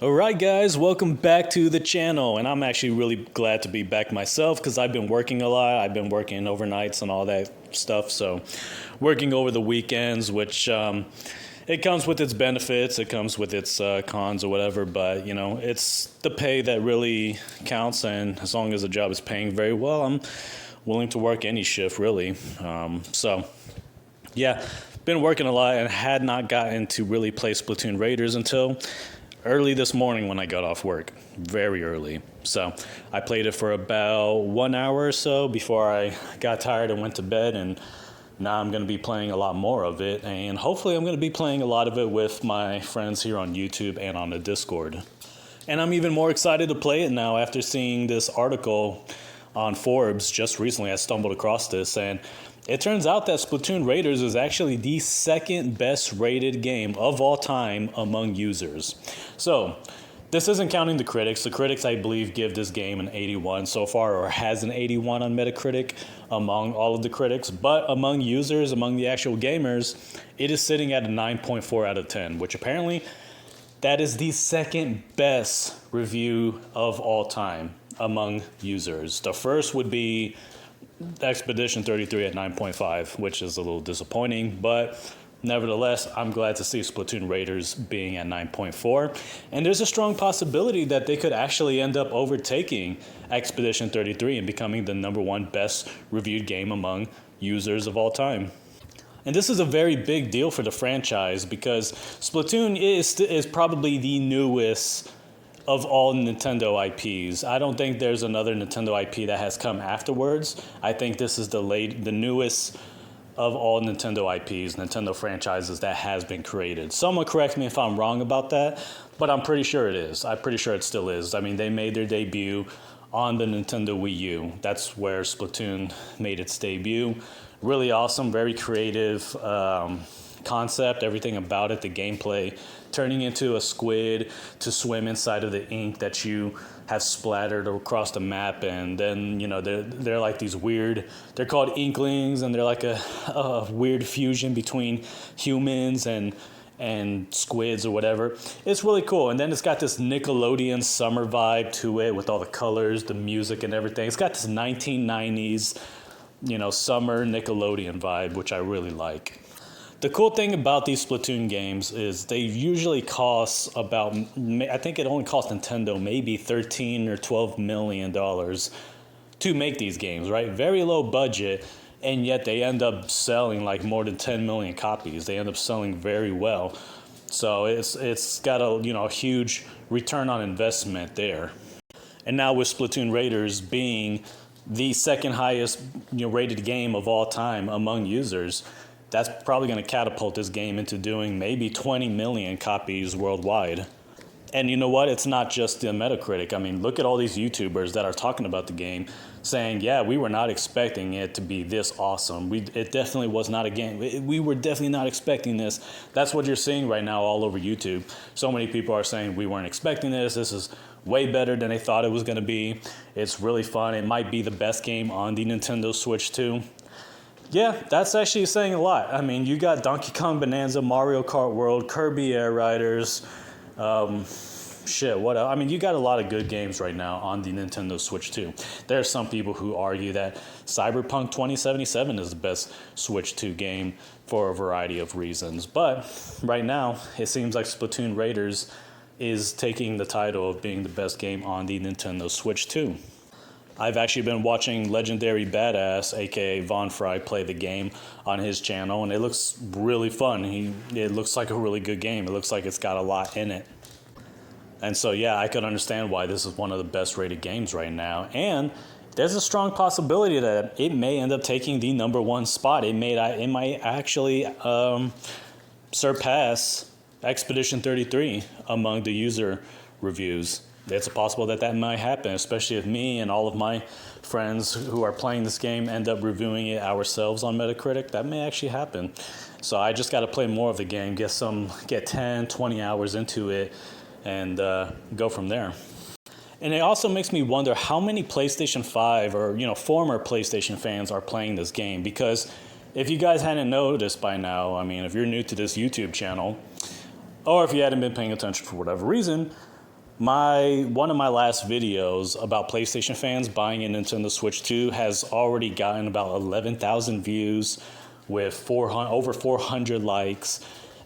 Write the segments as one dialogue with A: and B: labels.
A: Alright guys, welcome back to the channel, and I'm actually really glad to be back myself because I've been working a lot. I've been working overnights and all that stuff, so working over the weekends, which it comes with its benefits, it comes with its cons or whatever, but you know, it's the pay that really counts, and as long as the job is paying very well, I'm willing to work any shift really. So yeah, been working a lot and had not gotten to really play Splatoon Raiders until early this morning when I got off work, very early. So I played it for about 1 hour or so before I got tired and went to bed, and now I'm going to be playing a lot more of it, and hopefully I'm going to be playing a lot of it with my friends here on YouTube and on the Discord. And I'm even more excited to play it now after seeing this article on Forbes just recently. I stumbled across this, and it turns out that Splatoon Raiders is actually the second best rated game of all time among users. So this isn't counting the critics. The critics, I believe, give this game an 81 so far, or has an 81 on Metacritic among all of the critics. But among users, among the actual gamers, it is sitting at a 9.4 out of 10, which apparently that is the second best review of all time among users. The first would be Expedition 33 at 9.5, which is a little disappointing, but nevertheless, I'm glad to see Splatoon Raiders being at 9.4, and there's a strong possibility that they could actually end up overtaking Expedition 33 and becoming the #1 best reviewed game among users of all time. And this is a very big deal for the franchise because Splatoon is probably the newest of all Nintendo IPs. I don't think there's another Nintendo IP that has come afterwards. I think this is the newest of all Nintendo IPs, Nintendo franchises that has been created. Someone correct me if I'm wrong about that, but I'm pretty sure it is. I'm pretty sure it still is. I mean, they made their debut on the Nintendo Wii U. That's where Splatoon made its debut. Really awesome, very creative concept, everything about it, the gameplay, turning into a squid to swim inside of the ink that you have splattered across the map, and then you know they're like these weird, they're called inklings, and they're like a weird fusion between humans and squids or whatever. It's really cool, and then it's got this Nickelodeon summer vibe to it with all the colors, the music, and everything. It's got this 1990s, you know, summer Nickelodeon vibe, which I really like. The cool thing about these Splatoon games is they usually cost about, I think it only cost Nintendo maybe $13 or $12 million to make these games, right? Very low budget, and yet they end up selling like more than 10 million copies. They end up selling very well. So it's got a huge return on investment there. And now with Splatoon Raiders being the second highest rated game of all time among users, that's probably going to catapult this game into doing maybe 20 million copies worldwide. And you know what? It's not just the Metacritic. I mean, look at all these YouTubers that are talking about the game saying, yeah, we were not expecting it to be this awesome. It definitely was not a game. We were definitely not expecting this. That's what you're seeing right now all over YouTube. So many people are saying we weren't expecting this. This is way better than they thought it was going to be. It's really fun. It might be the best game on the Nintendo Switch too. Yeah, that's actually saying a lot. I mean, you got Donkey Kong Bonanza, Mario Kart World, Kirby Air Riders, what else? I mean, you got a lot of good games right now on the Nintendo Switch too. There are some people who argue that Cyberpunk 2077 is the best Switch 2 game for a variety of reasons. But right now, it seems like Splatoon Raiders is taking the title of being the best game on the Nintendo Switch 2. I've actually been watching Legendary Badass, aka Von Fry, play the game on his channel, and it looks really fun. It looks like a really good game. It looks like it's got a lot in it. And so, yeah, I could understand why this is one of the best rated games right now. And there's a strong possibility that it may end up taking the #1 spot. It might actually surpass Expedition 33 among the user reviews. It's possible that might happen, especially if me and all of my friends who are playing this game end up reviewing it ourselves on Metacritic. That may actually happen. So I just got to play more of the game, get 10, 20 hours into it, and go from there. And it also makes me wonder how many PlayStation 5 or former PlayStation fans are playing this game, because if you guys hadn't noticed by now, I mean, if you're new to this YouTube channel, or if you hadn't been paying attention for whatever reason, One of my last videos about PlayStation fans buying a Nintendo Switch 2 has already gotten about 11,000 views with over 400 likes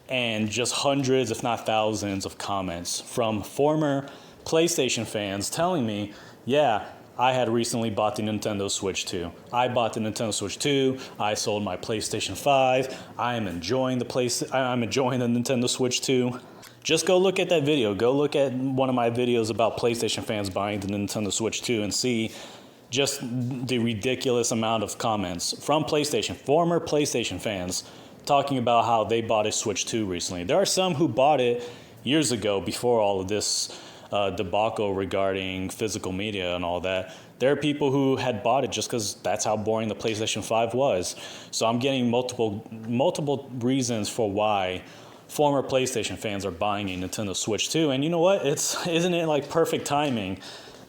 A: and just hundreds, if not thousands, of comments from former PlayStation fans telling me, yeah, I had recently bought the Nintendo Switch 2. I bought the Nintendo Switch 2. I sold my PlayStation 5. I'm enjoying the Nintendo Switch 2. Just go look at that video. Go look at one of my videos about PlayStation fans buying the Nintendo Switch 2 and see just the ridiculous amount of comments from former PlayStation fans talking about how they bought a Switch 2 recently. There are some who bought it years ago before all of this debacle regarding physical media and all that. There are people who had bought it just because that's how boring the PlayStation 5 was. So I'm getting multiple reasons for why former PlayStation fans are buying a Nintendo Switch 2. And you know what? Isn't it like perfect timing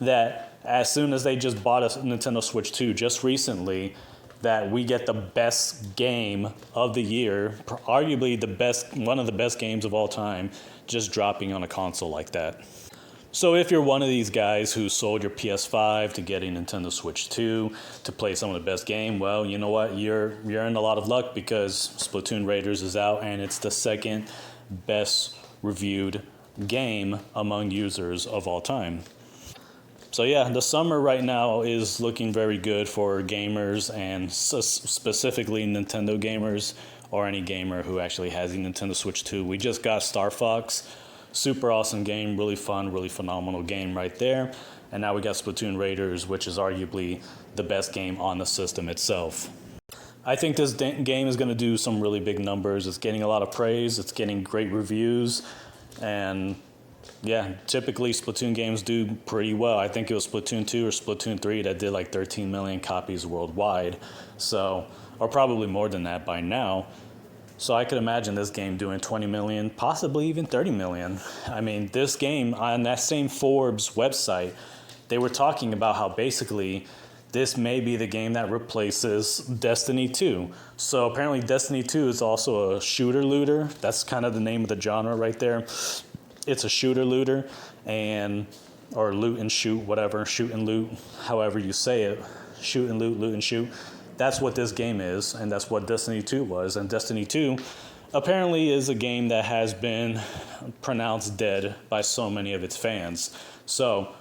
A: that as soon as they just bought a Nintendo Switch 2 just recently, that we get the best game of the year, arguably one of the best games of all time, just dropping on a console like that. So if you're one of these guys who sold your PS5 to get a Nintendo Switch 2 to play some of the best game, well, you know what? You're in a lot of luck because Splatoon Raiders is out and it's the second best reviewed game among users of all time. So yeah, the summer right now is looking very good for gamers and specifically Nintendo gamers or any gamer who actually has a Nintendo Switch 2. We just got Star Fox. Super awesome game, really fun, really phenomenal game right there. And now we got Splatoon Raiders, which is arguably the best game on the system itself. I think this game is going to do some really big numbers. It's getting a lot of praise. It's getting great reviews. And yeah, typically Splatoon games do pretty well. I think it was Splatoon 2 or Splatoon 3 that did like 13 million copies worldwide. So, or probably more than that by now. So I could imagine this game doing 20 million, possibly even 30 million. I mean, this game, on that same Forbes website, they were talking about how basically this may be the game that replaces Destiny 2. So apparently Destiny 2 is also a shooter-looter. That's kind of the name of the genre right there. It's a shooter-looter, or loot and shoot, whatever, shoot and loot, however you say it. Shoot and loot and shoot. That's what this game is, and that's what Destiny 2 was. And Destiny 2 apparently is a game that has been pronounced dead by so many of its fans. So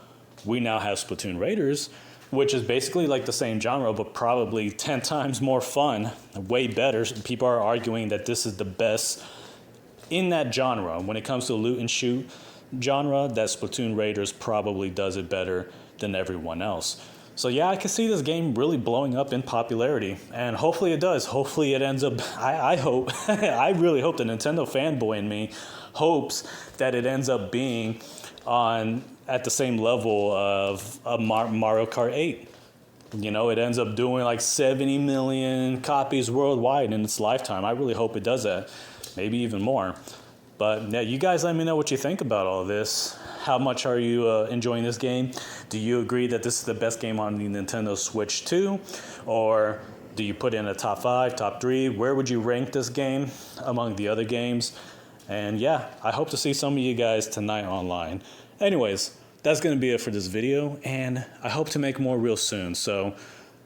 A: we now have Splatoon Raiders, which is basically like the same genre, but probably 10 times more fun, way better. People are arguing that this is the best in that genre. When it comes to loot and shoot genre, that Splatoon Raiders probably does it better than everyone else. So yeah, I can see this game really blowing up in popularity, and hopefully it does. Hopefully it ends up, I hope, I really hope the Nintendo fanboy in me hopes that it ends up being at the same level of Mario Kart 8. You know, it ends up doing like 70 million copies worldwide in its lifetime. I really hope it does that, maybe even more. But yeah, you guys let me know what you think about all this. How much are you enjoying this game? Do you agree that this is the best game on the Nintendo Switch 2? Or do you put in a top 5, top 3? Where would you rank this game among the other games? And yeah, I hope to see some of you guys tonight online. Anyways, that's going to be it for this video, and I hope to make more real soon. So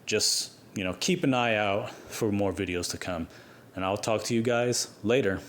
A: just, keep an eye out for more videos to come. And I'll talk to you guys later.